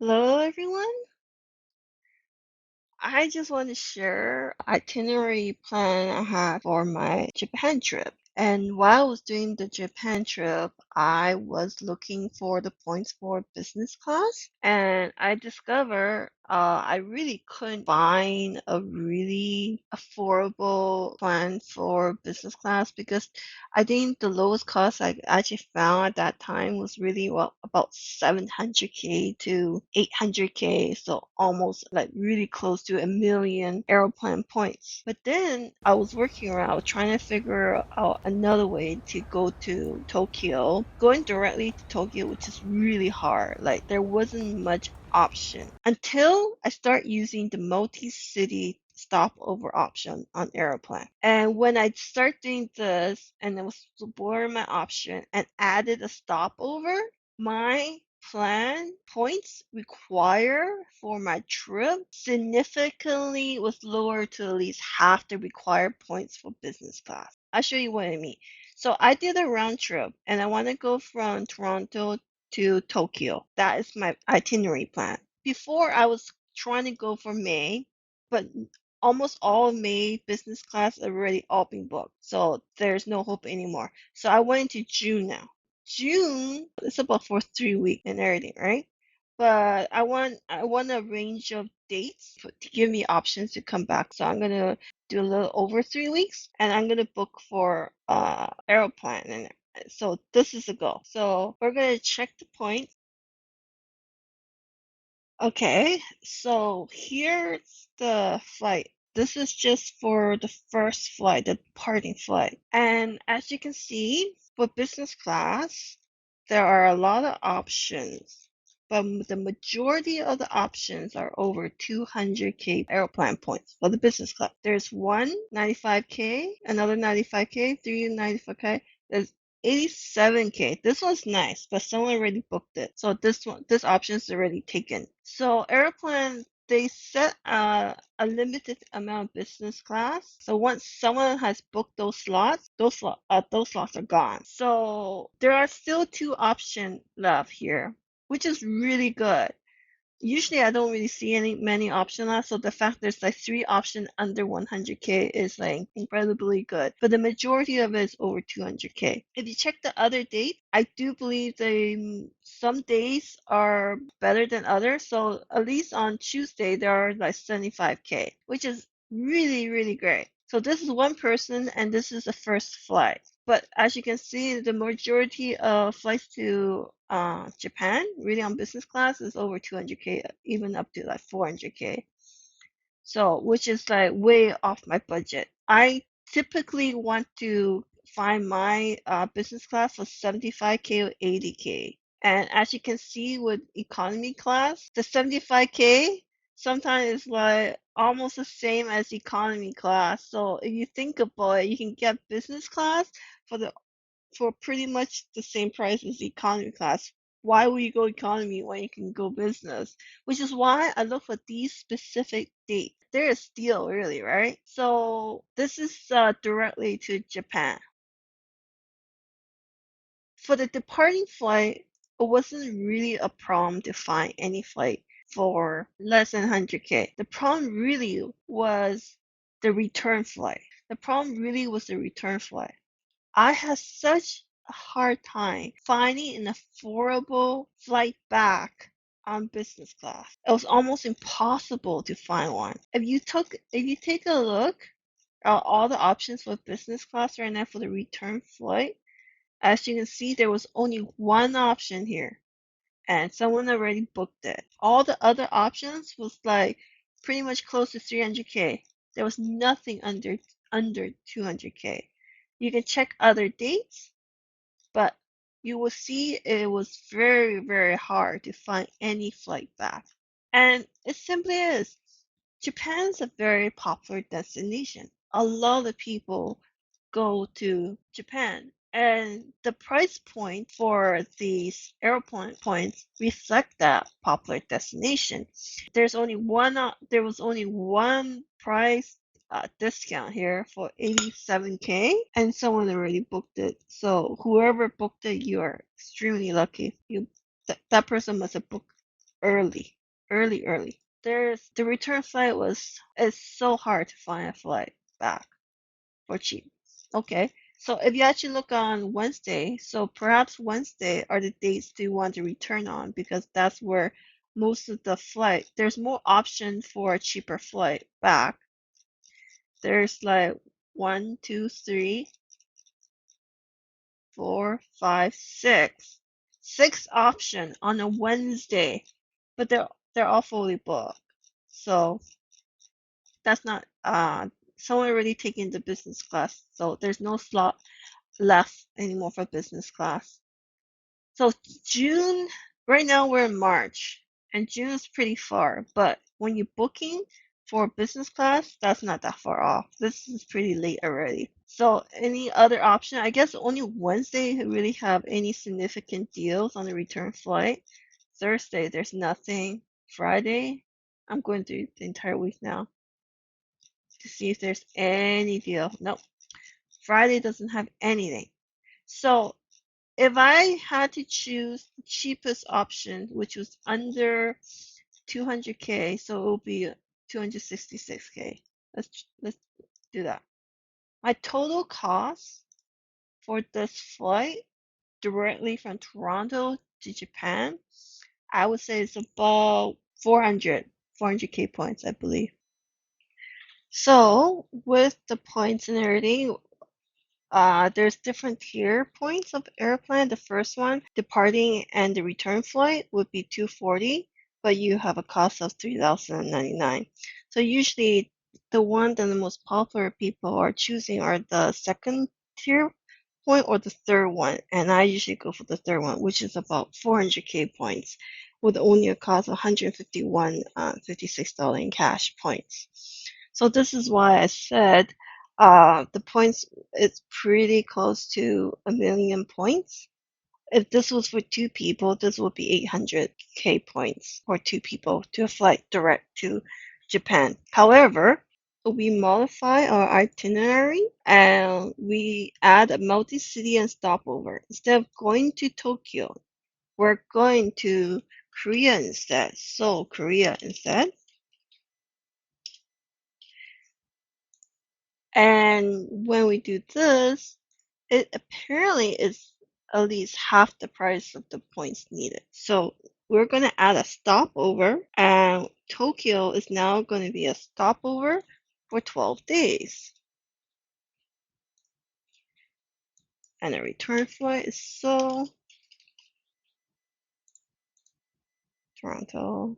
Hello, everyone. I just want to share itinerary plan I had for my Japan trip. And while I was doing the Japan trip, I was looking for the points for business class, and I discovered I really couldn't find a really affordable plan for business class because I think the lowest cost I actually found at that time was really about 700K to 800K, so almost like really close to a million Aeroplan points. But then I was working around, I was trying to figure out another way to go to Tokyo. Going directly to Tokyo, which is really hard. Like there wasn't much option until I start using the multi-city stopover option on Aeroplan. And when I start doing this and I was exploring my option and added a stopover, my plan points required for my trip significantly was lower to at least half the required points for business class. I'll show you what I mean. So I did a round trip and I want to go from Toronto to Tokyo. That is my itinerary plan. Before I was trying to go for May, but almost all of May business class already all been booked. So there's no hope anymore. So I went into June now. June is about for 3 weeks and everything, right? But I want a range of dates to give me options to come back. So I'm gonna do a little over 3 weeks, and I'm gonna book for Aeroplan. And so this is a go. So we're gonna check the points. Okay, so here's the flight. This is just for the first flight, the departing flight. And as you can see, for business class, there are a lot of options, but the majority of the options are over 200K Aeroplan points for the business class. There's one 95K, another 95K, three 95K. There's 87K. This one's nice, but someone already booked it. So this option is already taken. So Aeroplan, they set a limited amount of business class. So once someone has booked those slots, those slots are gone. So there are still two options left here, which is really good. Usually I don't really see many options, so the fact there's like three options under 100K is like incredibly good. But the majority of it is over 200K. If you check the other date, I do believe some days are better than others. So at least on Tuesday there are like 75K, which is really great. So this is one person and this is the first flight. But as you can see, the majority of flights to Japan, really on business class, is over 200K, even up to like 400K. So, which is like way off my budget. I typically want to find my business class for 75K or 80K. And as you can see with economy class, the 75K sometimes is like almost the same as economy class. So if you think about it, you can get business class for the for pretty much the same price as economy class. Why would you go economy when you can go business? Which is why I look for these specific dates. They're a steal, really, right? So this is directly to Japan. For the departing flight, it wasn't really a problem to find any flight for less than 100K. The problem really was the return flight. The problem really was the return flight. I had such a hard time finding an affordable flight back on business class. It was almost impossible to find one. If you take a look at all the options for business class right now for the return flight, as you can see, there was only one option here, and someone already booked it. All the other options was like pretty much close to 300K. There was nothing under 200K. You can check other dates, but you will see it was very hard to find any flight back. And it simply is. Japan's a very popular destination. A lot of people go to Japan. And the price point for these airplane points reflect that popular destination. There was only one price discount here for 87K, and someone already booked it. So whoever booked it, you are extremely lucky. That person must have booked early, early. There's the return flight was it's so hard to find a flight back for cheap. Okay, so if you actually look on Wednesday, so perhaps Wednesday are the dates you want to return on because that's where most of the flight, there's more option for a cheaper flight back. There's like one, two, three, four, five, six. Six option on a Wednesday, but they're all fully booked. So that's not someone already taking the business class, so there's no slot left anymore for business class. So June, right now we're in March, and June is pretty far, but when you're booking for business class, that's not that far off. This is pretty late already. So any other option? I guess only Wednesday really have any significant deals on the return flight. Thursday, there's nothing. Friday, I'm going through the entire week now to see if there's any deal. Nope. Friday doesn't have anything. So if I had to choose the cheapest option, which was under 200K, so it will be 266K. Let's do that. My total cost for this flight directly from Toronto to Japan, I would say it's about 400K points, I believe. So with the points and everything, there's different tier points of Aeroplan. The first one, departing and the return flight would be 240, but you have a cost of 3,099. So usually the one that the most popular people are choosing are the second tier point or the third one, and I usually go for the third one, which is about 400K points with only a cost of 151, $56 in cash points. So this is why I said the points is pretty close to a million points. If this was for two people, this would be 800K points for two people to a flight direct to Japan. However, we modify our itinerary and we add a multi-city and stopover. Instead of going to Tokyo, we're going to Korea instead. Seoul, Korea instead. And when we do this, it apparently is at least half the price of the points needed. So we're going to add a stopover, and Tokyo is now going to be a stopover for 12 days. And a return flight is Seoul, Toronto.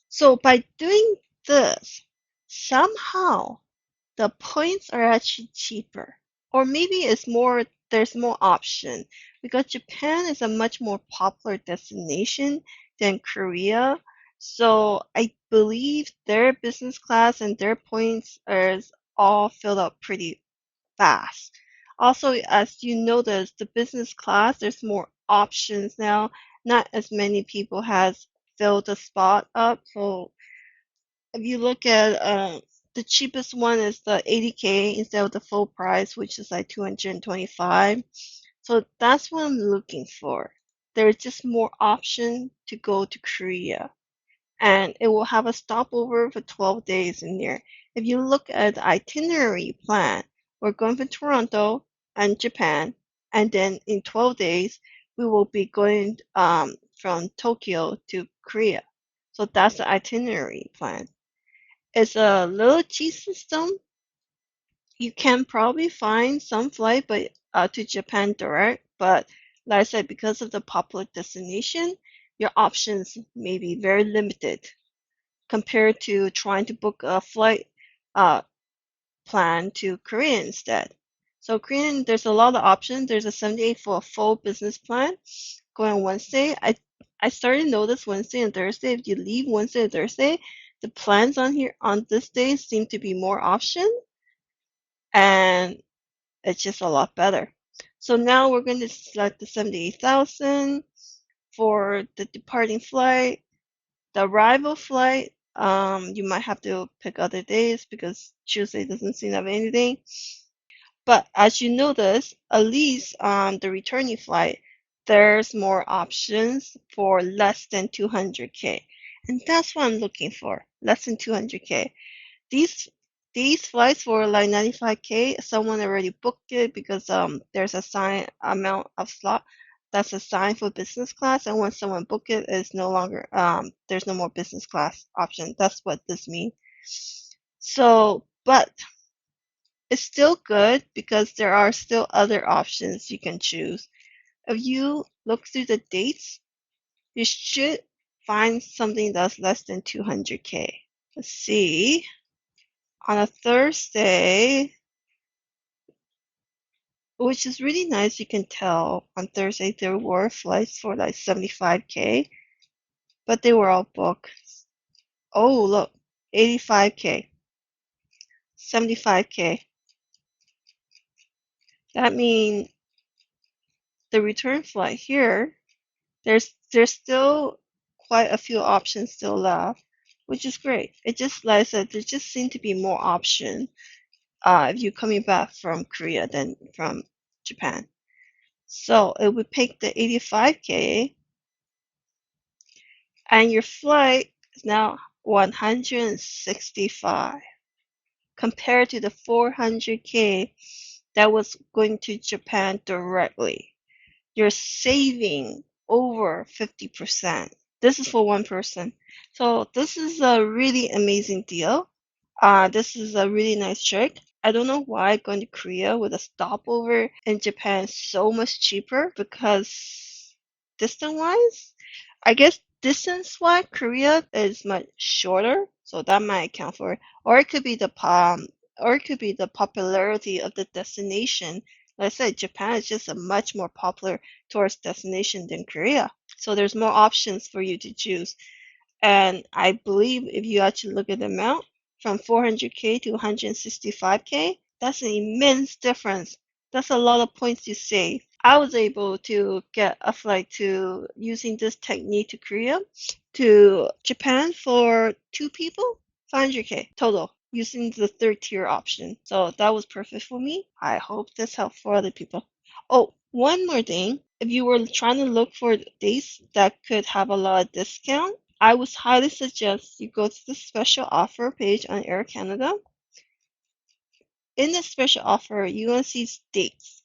So by doing this, somehow the points are actually cheaper. Or maybe it's more, there's more option because Japan is a much more popular destination than Korea. So I believe their business class and their points are all filled up pretty fast. Also, as you notice, the business class, there's more options now. Not as many people has filled the spot up. So if you look at the cheapest one is the 80K instead of the full price, which is like 225. So that's what I'm looking for. There's just more option to go to Korea, and it will have a stopover for 12 days in there. If you look at the itinerary plan, we're going from Toronto and Japan, and then in 12 days we will be going from Tokyo to Korea. So that's the itinerary plan. It's a little G system. You can probably find some flight but to Japan direct, but like I said, because of the popular destination, your options may be very limited compared to trying to book a flight uh, plan to Korea instead. So Korean, there's a lot of options. There's a 78 for a full business plan going on Wednesday. I started to notice Wednesday and Thursday. If you leave Wednesday and Thursday, the plans on here on this day seem to be more option, and it's just a lot better. So now we're going to select the 78,000 for the departing flight. The arrival flight, you might have to pick other days because Tuesday doesn't seem to have anything. But as you notice, at least on the returning flight, there's more options for less than 200K. And that's what I'm looking for, less than 200K. These these flights for like 95K, someone already booked it because there's a assigned amount of slot that's assigned for business class, and when someone book it, it's no longer there's no more business class option. That's what this means. So, but it's still good because there are still other options you can choose. If you look through the dates, you should find something that's less than 200K. Let's see. On a Thursday, which is really nice, you can tell on Thursday there were flights for like 75K, but they were all booked. Oh, look, 85K, 75K. That means the return flight here, there's still quite a few options still left, which is great. It just like I said, there just seem to be more options if you're coming back from Korea than from Japan. So it would pick the 85K, and your flight is now 165 compared to the 400K that was going to Japan directly. You're saving over 50%. This is for one person. So this is a really amazing deal. This is a really nice trick. I don't know why going to Korea with a stopover in Japan is so much cheaper because distance-wise, I guess distance-wise, Korea is much shorter, so that might account for it. Or it could be or it could be the popularity of the destination. Like I said, Japan is just a much more popular tourist destination than Korea. So there's more options for you to choose. And I believe if you actually look at the amount from 400K to 165K, that's an immense difference. That's a lot of points you save. I was able to get a flight to using this technique to Korea to Japan for two people, 500K total using the third tier option. So that was perfect for me. I hope this helped for other people. Oh, one more thing. If you were trying to look for dates that could have a lot of discount, I would highly suggest you go to the special offer page on Air Canada. In the special offer, you're going to see dates.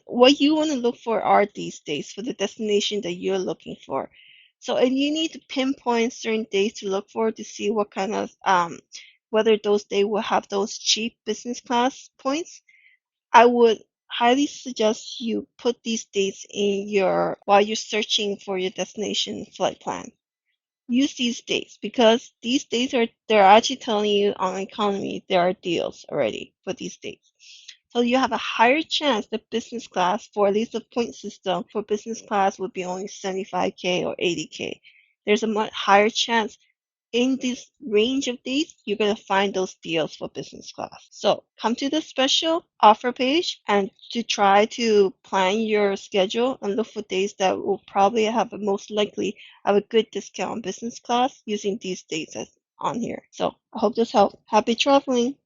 What you want to look for are these dates for the destination that you're looking for. So, and you need to pinpoint certain dates to look for to see what kind of, whether those days will have those cheap business class points. I would highly suggest you put these dates in while you're searching for your destination flight plan. Use these dates because these dates they're actually telling you on economy there are deals already for these dates. So you have a higher chance that business class, for at least the point system for business class, would be only 75K or 80K. There's a much higher chance in this range of days, you're going to find those deals for business class. So come to the special offer page and to try to plan your schedule and look for days that will probably have a most likely have a good discount on business class using these dates as on here. So I hope this helped. Happy traveling!